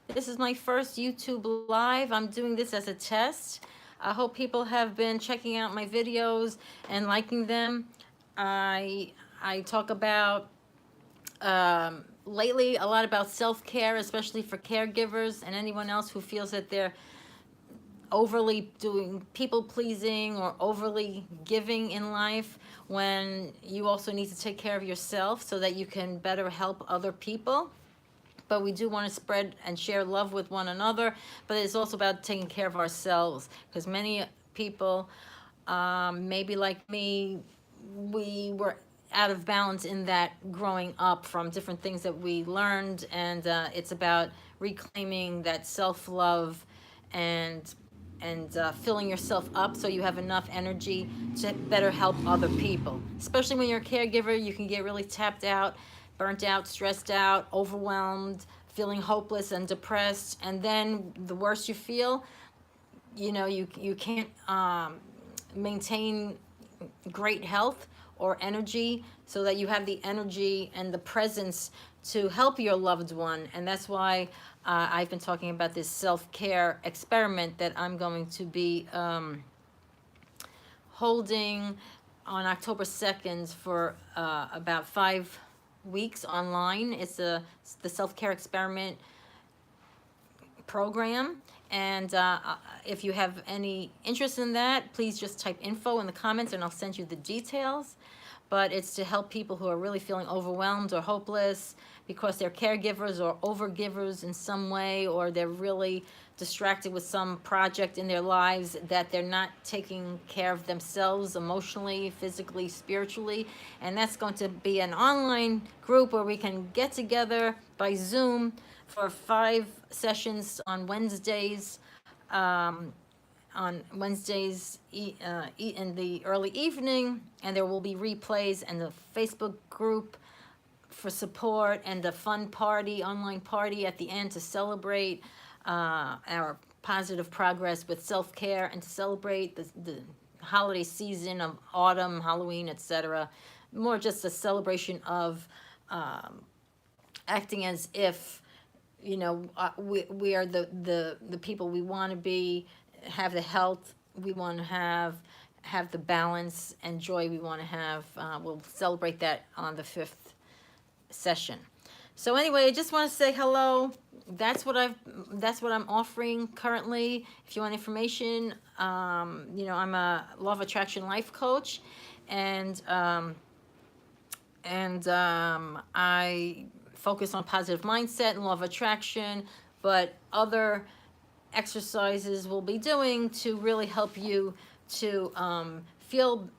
This is my first YouTube live. I'm doing this as a test. I hope people have been checking out my videos and liking them. I talk about lately a lot about self-care, especially for caregivers and anyone else who feels that they're overly doing people pleasing or overly giving in life, when you also need to take care of yourself so that you can better help other people. But we do want to spread and share love with one another, but it's also about taking care of ourselves, because many people, maybe like me, we were out of balance in that growing up from different things that we learned, and it's about reclaiming that self-love and filling yourself up so you have enough energy to better help other people. Especially when you're a caregiver, you can get really tapped out, burnt out, stressed out, overwhelmed, feeling hopeless and depressed. And then the worse you feel, you can't maintain great health or energy, so that you have the energy and the presence to help your loved one. And that's why I've been talking about this self-care experiment that I'm going to be holding on October 2nd for about 5 weeks online. It's the self-care experiment program. And if you have any interest in that, please just type info in the comments and I'll send you the details. But it's to help people who are really feeling overwhelmed or hopeless because they're caregivers or overgivers in some way, or they're really distracted with some project in their lives that they're not taking care of themselves emotionally, physically, spiritually. And that's going to be an online group where we can get together by Zoom for 5 sessions on Wednesdays. In the early evening, and there will be replays and the Facebook group for support, and a fun party, online party at the end to celebrate our positive progress with self-care and to celebrate the holiday season of autumn, Halloween, etc. More just a celebration of acting as if we are the people we want to be, have the health we want to have the balance and joy we want to have. We'll celebrate that on the 5th session. So anyway, I just want to say hello. That's what I'm offering currently. If you want information, I'm a law of attraction life coach, and I focus on positive mindset and law of attraction, but other exercises we'll be doing to really help you to feel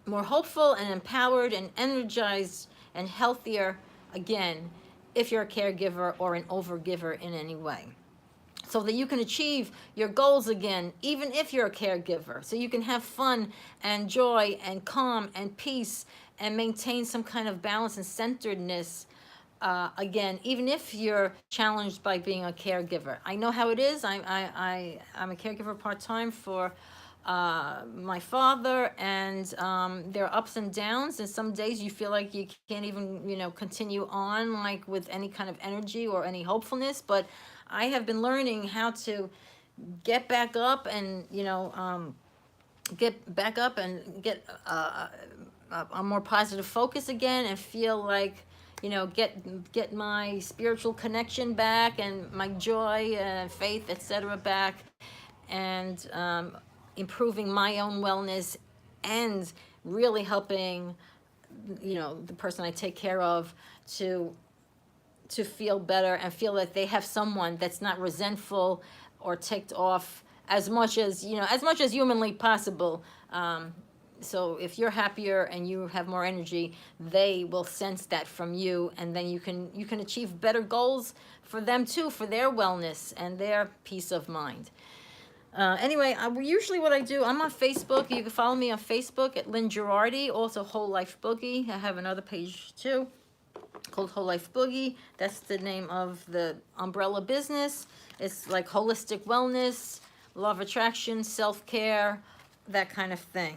more hopeful and empowered and energized and healthier again, if you're a caregiver or an overgiver in any way, so that you can achieve your goals again, even if you're a caregiver, so you can have fun and joy and calm and peace and maintain some kind of balance and centeredness again, even if you're challenged by being a caregiver. I know how it is. I'm a caregiver part-time for my father, and there are ups and downs, and some days you feel like you can't even continue on, like, with any kind of energy or any hopefulness. But I have been learning how to get back up and get a more positive focus again, and feel like get my spiritual connection back, and my joy and faith, etc., back, and improving my own wellness, and really helping the person I take care of to feel better and feel that they have someone that's not resentful or ticked off, as much as humanly possible. So if you're happier and you have more energy, they will sense that from you, and then you can achieve better goals for them too, for their wellness and their peace of mind. Anyway, usually what I do, I'm on Facebook. You can follow me on Facebook at Lynn Girardi, also Whole Life Boogie. I have another page too called Whole Life Boogie. That's the name of the umbrella business. It's like holistic wellness, law of attraction, self-care, that kind of thing,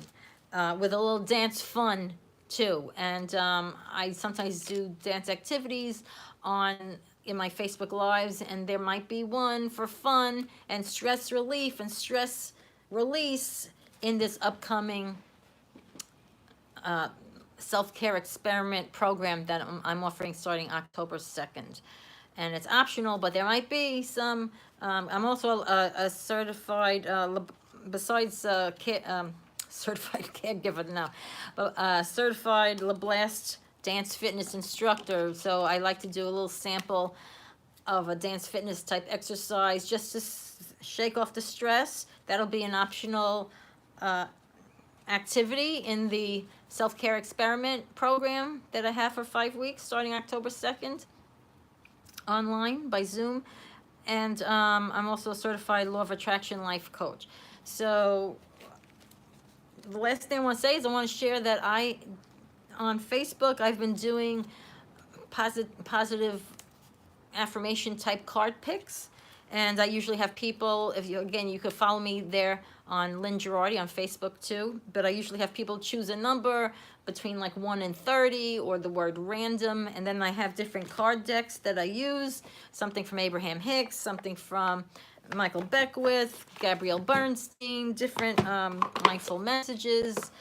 with a little dance fun too. And I sometimes do dance activities on in my Facebook Lives, and there might be one for fun and stress relief and stress release in this upcoming uh, self-care experiment program that I'm offering starting October 2nd. And it's optional, but there might be some. I'm also a certified, besides certified caregiver now, but certified LeBlast dance fitness instructor. So I like to do a little sample of a dance fitness type exercise just to shake off the stress. That'll be an optional uh, activity in the self-care experiment program that I have for 5 weeks starting October 2nd online by Zoom. And I'm also a certified law of attraction life coach. So the last thing I want to say is I want to share that on Facebook, I've been doing positive affirmation type card picks. And I usually have people, if you, again, you could follow me there on Lynn Girardi on Facebook too, but I usually have people choose a number between like 1 and 30 or the word random. And then I have different card decks that I use, something from Abraham Hicks, something from Michael Beckwith, Gabrielle Bernstein, different mindful messages,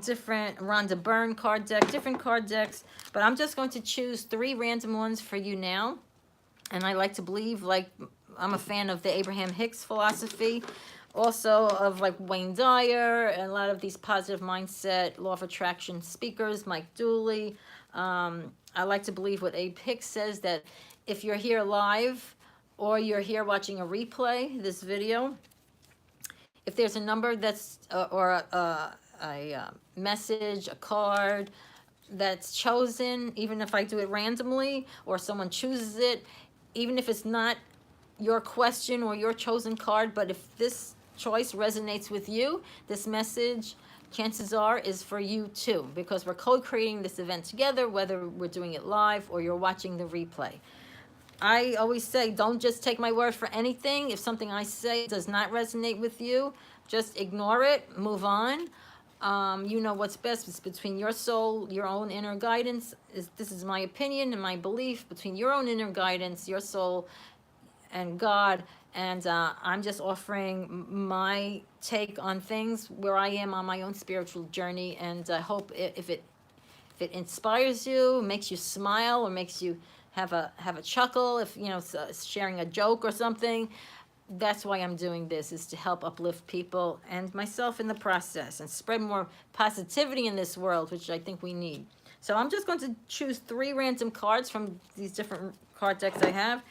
different Rhonda Byrne card deck, different card decks. But I'm just going to choose 3 random ones for you now. And I like to believe, like, I'm a fan of the Abraham Hicks philosophy, also of like Wayne Dyer and a lot of these positive mindset, law of attraction speakers, Mike Dooley. I like to believe what Abe Hicks says, that if you're here live or you're here watching a replay, this video, if there's a number that's, or a message, a card that's chosen, even if I do it randomly or someone chooses it, even if it's not your question or your chosen card, but if this choice resonates with you, this message, chances are, is for you too, because we're co-creating this event together, whether we're doing it live or you're watching the replay. I always say, don't just take my word for anything. If something I say does not resonate with you, just ignore it, move on. You know what's best. It's between your soul, your own inner guidance. This is my opinion and my belief, between your own inner guidance, your soul, and God. And I'm just offering my take on things where I am on my own spiritual journey. And I hope if it inspires you, makes you smile, or makes you have a chuckle, if you know, sharing a joke or something, that's why I'm doing this, is to help uplift people and myself in the process and spread more positivity in this world, which I think we need. So I'm just going to choose 3 random cards from these different card decks I have.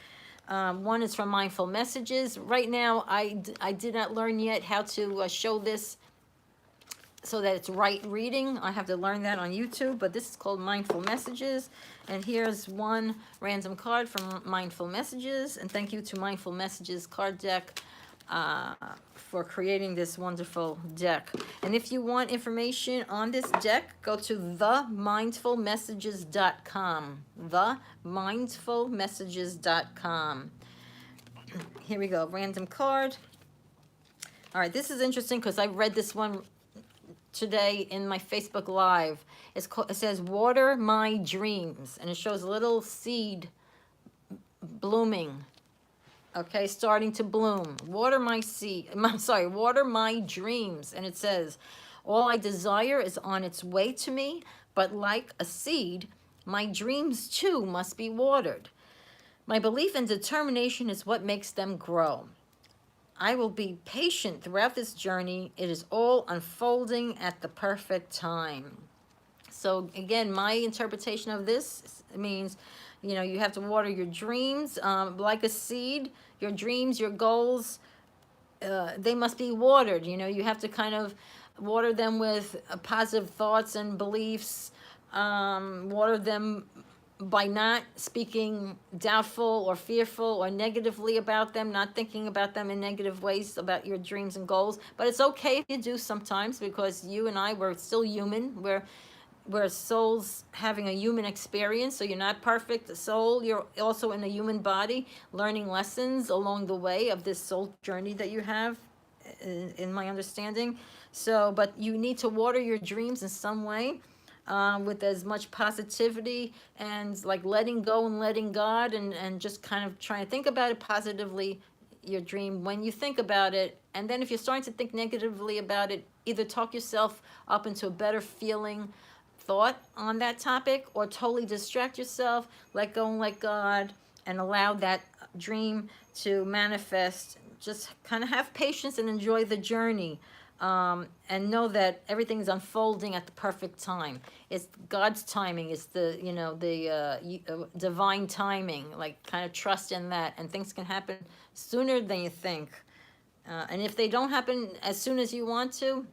One is from Mindful Messages. Right now, I did not learn yet how to show this so that it's right reading. I have to learn that on YouTube, but this is called Mindful Messages. And here's one random card from Mindful Messages. And thank you to Mindful Messages card deck for creating this wonderful deck. And if you want information on this deck, go to themindfulmessages.com. Themindfulmessages.com. Here we go, random card. All right, this is interesting because I read this one today in my Facebook Live. It says, water my dreams. And it shows a little seed blooming. Okay, starting to bloom. Water my water my dreams. And it says, all I desire is on its way to me, but like a seed, my dreams too must be watered. My belief and determination is what makes them grow. I will be patient throughout this journey. It is all unfolding at the perfect time. So again, my interpretation of this means, you know, you have to water your dreams like a seed. Your dreams, your goals, they must be watered. You know, you have to kind of water them with positive thoughts and beliefs. Water them by not speaking doubtful or fearful or negatively about them, not thinking about them in negative ways about your dreams and goals. But it's okay if you do sometimes, because you and I, we're still human. We're souls having a human experience. So you're not perfect soul. You're also in a human body, learning lessons along the way of this soul journey that you have, in my understanding. So, but you need to water your dreams in some way. with as much positivity and like letting go and letting God, and just kind of trying to think about it positively, your dream, when you think about it. And then if you're starting to think negatively about it, either talk yourself up into a better feeling thought on that topic, or totally distract yourself, let go and let God, and allow that dream to manifest. Just kind of have patience and enjoy the journey, and know that everything's unfolding at the perfect time. It's God's timing. It's the divine timing. Like, kind of trust in that, and things can happen sooner than you think. And if they don't happen as soon as you want to,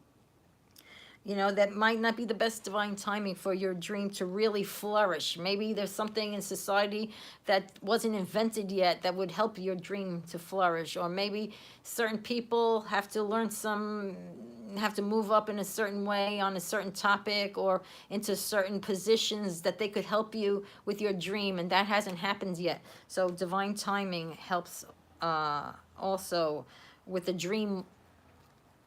that might not be the best divine timing for your dream to really flourish. Maybe there's something in society that wasn't invented yet that would help your dream to flourish. Or maybe certain people have to move up in a certain way on a certain topic, or into certain positions that they could help you with your dream, and that hasn't happened yet. So divine timing helps also with the dream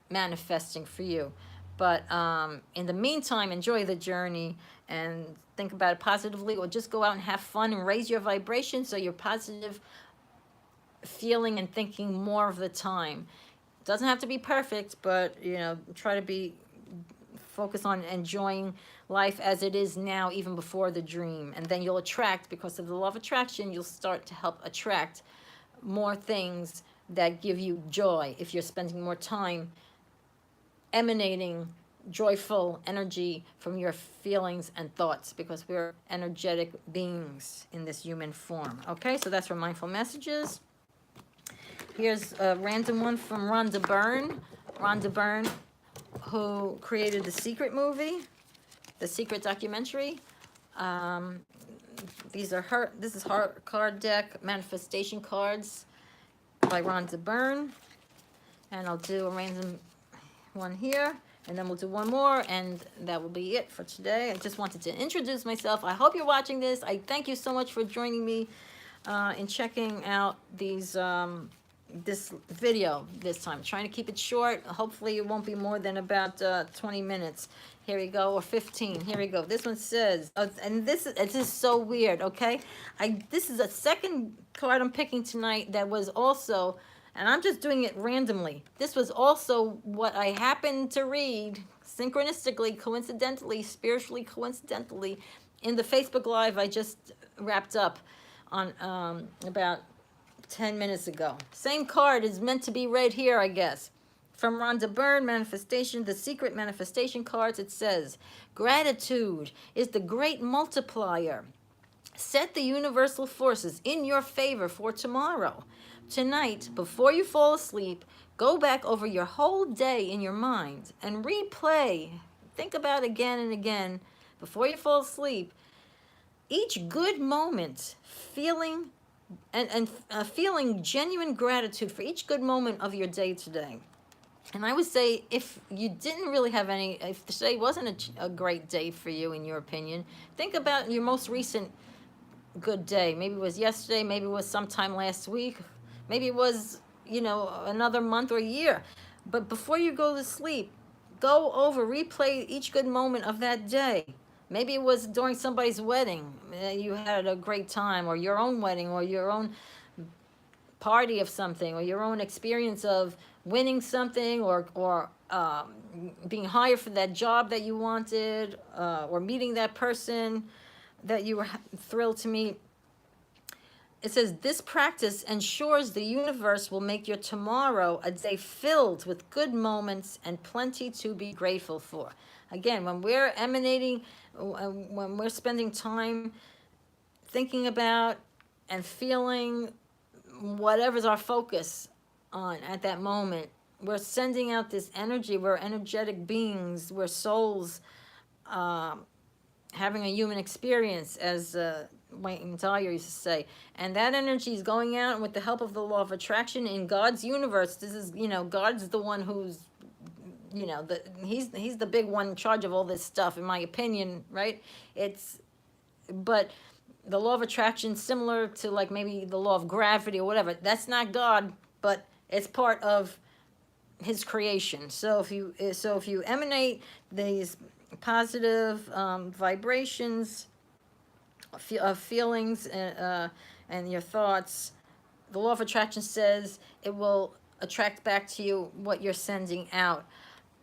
manifesting for you. But in the meantime, enjoy the journey and think about it positively, or just go out and have fun and raise your vibration so you're positive feeling and thinking more of the time. Doesn't have to be perfect, but try to be focus on enjoying life as it is now, even before the dream. And then you'll attract, because of the law of attraction, you'll start to help attract more things that give you joy if you're spending more time emanating joyful energy from your feelings and thoughts, because we're energetic beings in this human form. Okay, so that's for mindful messages. Here's a random one from Rhonda Byrne. Rhonda Byrne, who created the Secret movie, the Secret documentary. This is her card deck, manifestation cards by Rhonda Byrne. And I'll do a random one here, and then we'll do one more, and that will be it for today. I just wanted to introduce myself. I hope you're watching this. I thank you so much for joining me in checking out this video this time. Trying to keep it short. Hopefully it won't be more than about 20 minutes. Here we go, or 15. Here we go. This one says, and this is so weird, okay? This is a second card I'm picking tonight that was also, and I'm just doing it randomly. This was also what I happened to read synchronistically, coincidentally, spiritually coincidentally, in the Facebook Live I just wrapped up on about 10 minutes ago. Same card is meant to be read here, I guess. From Rhonda Byrne, Manifestation, the Secret Manifestation cards, it says, gratitude is the great multiplier. Set the universal forces in your favor for tomorrow. Tonight, before you fall asleep, go back over your whole day in your mind and replay. Think about again and again before you fall asleep each good moment, feeling feeling genuine gratitude for each good moment of your day today. And I would say, if you didn't really have any, if today wasn't a great day for you, in your opinion, think about your most recent good day. Maybe it was yesterday, maybe it was sometime last week, maybe it was, another month or year. But before you go to sleep, go over, replay each good moment of that day. Maybe it was during somebody's wedding. You had a great time, or your own wedding, or your own party of something, or your own experience of winning something, or being hired for that job that you wanted, or meeting that person that you were thrilled to meet. It says, this practice ensures the universe will make your tomorrow a day filled with good moments and plenty to be grateful for. Again, when we're emanating, when we're spending time thinking about and feeling whatever's our focus on at that moment, we're sending out this energy. We're energetic beings. We're souls having a human experience, as Wayne Dyer used to say. And that energy is going out with the help of the law of attraction in God's universe. This is, God's the one who's, he's the big one in charge of all this stuff, in my opinion, right? But the law of attraction, similar to like maybe the law of gravity or whatever, that's not God, but it's part of his creation. So if you emanate these positive vibrations of feelings and your thoughts. The law of attraction says it will attract back to you what you're sending out,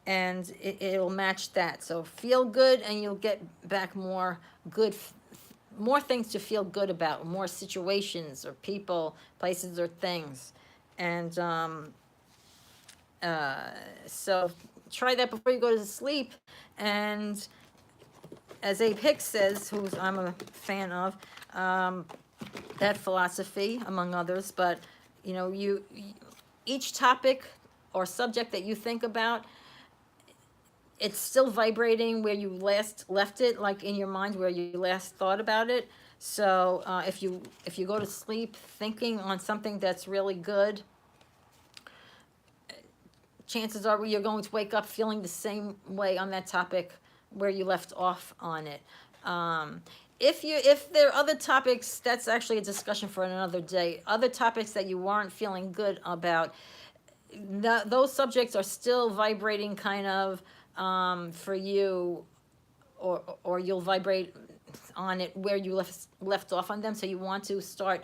and it'll match that. So feel good and you'll get back more good, more things to feel good about, more situations or people, places or things. And so try that before you go to sleep. And as Abe Hicks says, who I'm a fan of, that philosophy among others, but you each topic or subject that you think about, it's still vibrating where you last left it, like in your mind where you last thought about it. So if you go to sleep thinking on something that's really good, chances are you're going to wake up feeling the same way on that topic where you left off on it. If there are other topics, that's actually a discussion for another day. Other topics that you weren't feeling good about, those subjects are still vibrating kind of for you, or you'll vibrate on it where you left off on them. So you want to start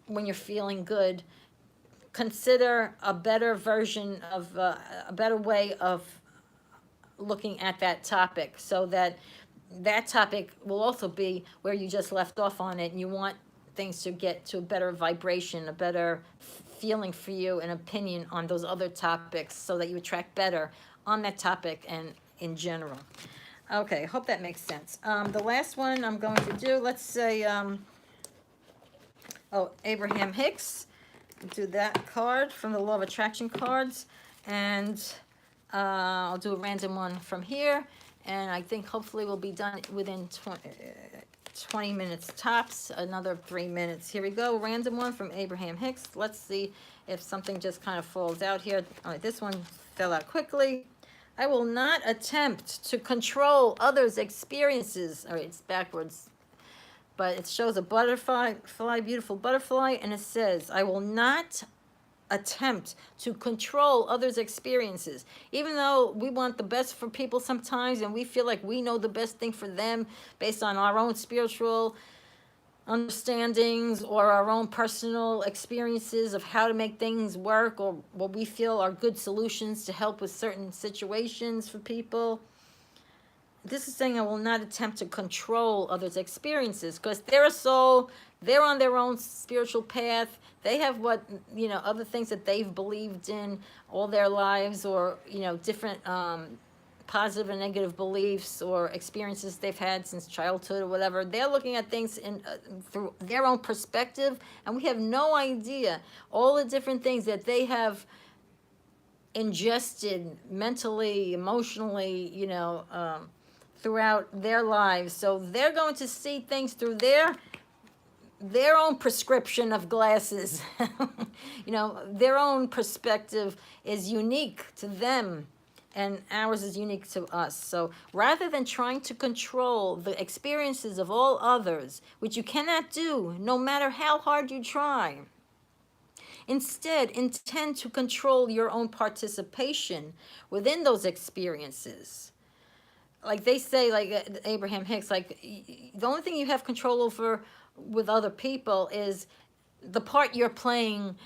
when you're feeling good. Consider a better version of a better way of looking at that topic, so that that topic will also be where you just left off on it, and you want things to get to a better vibration, a better feeling for you, an opinion on those other topics, so that you attract better on that topic and in general. Okay, hope that makes sense. The last one I'm going to do, let's say, Abraham Hicks. Do that card from the Law of Attraction cards, and I'll do a random one from here, and I think hopefully we'll be done within 20 minutes tops, another 3 minutes. Here we go, random one from Abraham Hicks. Let's see if something just kind of falls out here. All right, this one fell out quickly. I will not attempt to control others' experiences. All right, it's backwards, but it shows a butterfly, beautiful butterfly, and it says, I will not attempt to control others' experiences. Even though we want the best for people sometimes, and we feel like we know the best thing for them based on our own spiritual understandings or our own personal experiences of how to make things work, or what we feel are good solutions to help with certain situations for people. This is saying I will not attempt to control others' experiences, because they're a soul, they're on their own spiritual path, they have other things that they've believed in all their lives, or different positive and negative beliefs or experiences they've had since childhood or whatever. They're looking at things through their own perspective, and we have no idea all the different things that they have ingested mentally, emotionally, throughout their lives. So they're going to see things through their own prescription of glasses. Their own perspective is unique to them, and ours is unique to us. So rather than trying to control the experiences of all others, which you cannot do no matter how hard you try, instead intend to control your own participation within those experiences. Like they say, like Abraham Hicks, like the only thing you have control over with other people is the part you're playing,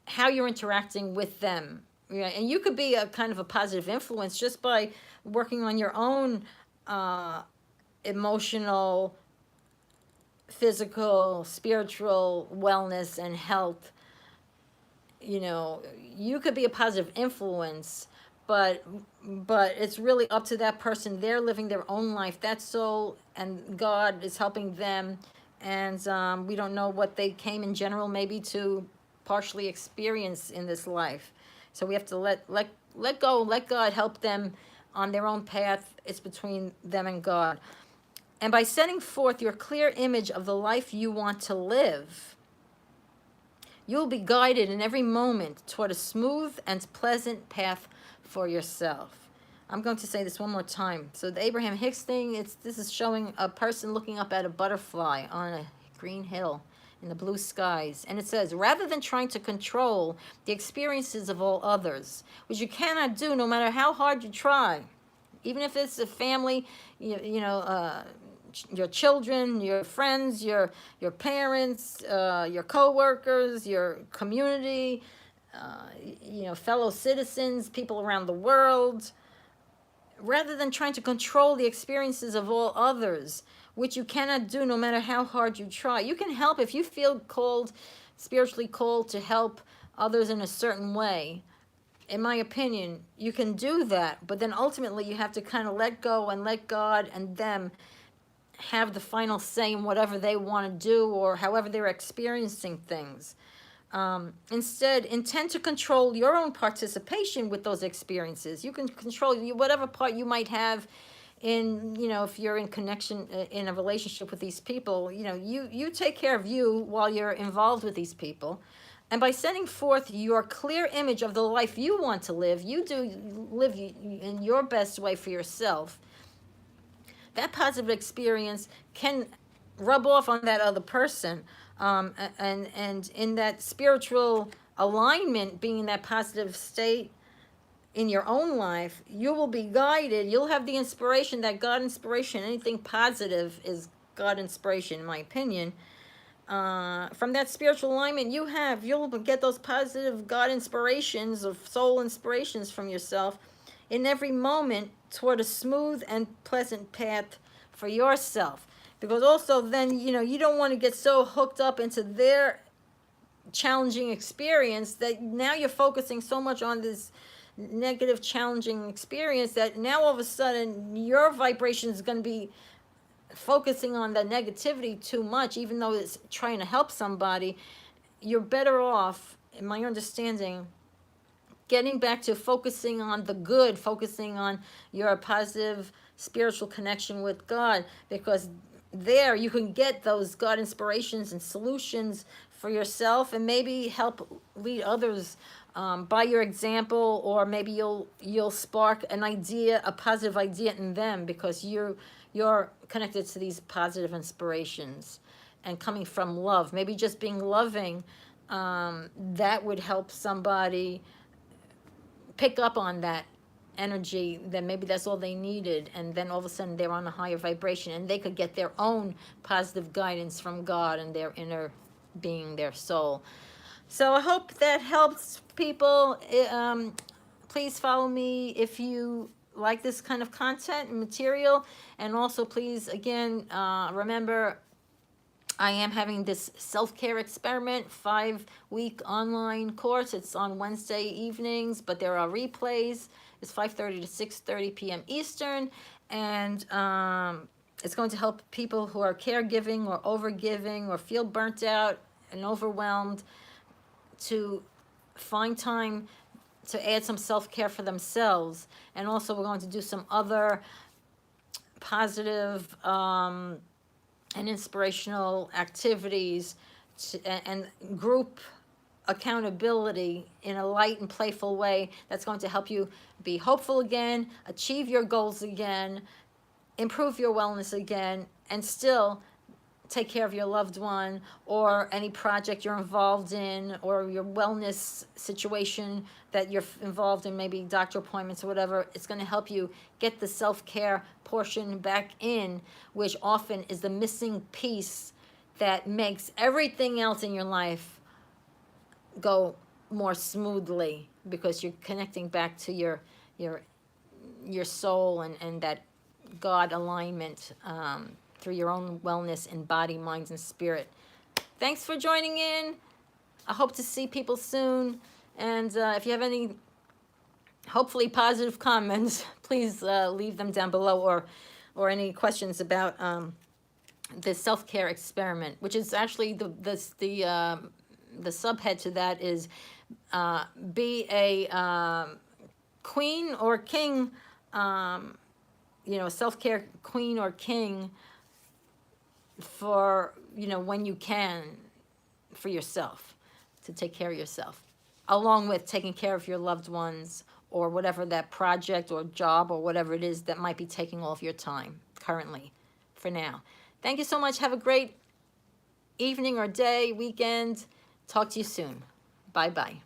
how you're interacting with them. Yeah, and you could be a kind of a positive influence just by working on your own emotional, physical, spiritual wellness and health. You could be a positive influence, but it's really up to that person. They're living their own life, that soul, and God is helping them. And we don't know what they came in general maybe to partially experience in this life. So we have to let go, let God help them on their own path. It's between them and God. And by setting forth your clear image of the life you want to live, you'll be guided in every moment toward a smooth and pleasant path for yourself. I'm going to say this one more time. So the Abraham Hicks thing, this is showing a person looking up at a butterfly on a green hill in the blue skies. And it says, rather than trying to control the experiences of all others, which you cannot do no matter how hard you try, even if it's a family, your children, your friends, your parents, your coworkers, your community, fellow citizens, people around the world, rather than trying to control the experiences of all others, which you cannot do no matter how hard you try. You can help if you feel called, spiritually called to help others in a certain way. In my opinion, you can do that, but then ultimately you have to kind of let go and let God and them have the final say in whatever they want to do or however they're experiencing things. Instead, intend to control your own participation with those experiences. You can control whatever part you might have in, if you're in connection, in a relationship with these people, you take care of you while you're involved with these people. And by sending forth your clear image of the life you want to live, you do live in your best way for yourself. That positive experience can rub off on that other person. And in that spiritual alignment, being in that positive state in your own life, you will be guided. You'll have the inspiration, that God inspiration. Anything positive is God inspiration, in my opinion. From that spiritual alignment you'll get those positive God inspirations, of soul inspirations from yourself in every moment toward a smooth and pleasant path for yourself. Because also then, you don't want to get so hooked up into their challenging experience that now you're focusing so much on this negative, challenging experience that now all of a sudden your vibration is going to be focusing on the negativity too much, even though it's trying to help somebody. You're better off, in my understanding, getting back to focusing on the good, focusing on your positive spiritual connection with God, because there you can get those God inspirations and solutions for yourself, and maybe help lead others by your example, or maybe you'll spark an idea, a positive idea in them, because you're connected to these positive inspirations and coming from love. Maybe just being loving, that would help somebody pick up on that energy, that maybe that's all they needed, and then all of a sudden they're on a higher vibration and they could get their own positive guidance from God and their inner being, their soul. So I hope that helps people. Please follow me if you like this kind of content and material, and also please, again, remember, I am having this self-care experiment 5-week online course. It's on Wednesday evenings, but there are replays. It's 5:30 to 6:30 p.m. Eastern, and it's going to help people who are caregiving or overgiving or feel burnt out and overwhelmed to find time to add some self-care for themselves. And also we're going to do some other positive and inspirational activities and group accountability in a light and playful way that's going to help you be hopeful again, achieve your goals again, improve your wellness again, and still take care of your loved one or any project you're involved in, or your wellness situation that you're involved in, maybe doctor appointments or whatever. It's going to help you get the self-care portion back in, which often is the missing piece that makes everything else in your life go more smoothly, because you're connecting back to your soul and that God alignment, through your own wellness in body, mind, and spirit. Thanks for joining in. I hope to see people soon. And if you have any hopefully positive comments, please leave them down below, or any questions about the self-care experiment, which is actually the subhead to that is be a queen or king, self-care queen or king for, when you can, for yourself, to take care of yourself, along with taking care of your loved ones, or whatever that project or job or whatever it is that might be taking all of your time currently, for now. Thank you so much. Have a great evening or day, weekend. Talk to you soon. Bye-bye.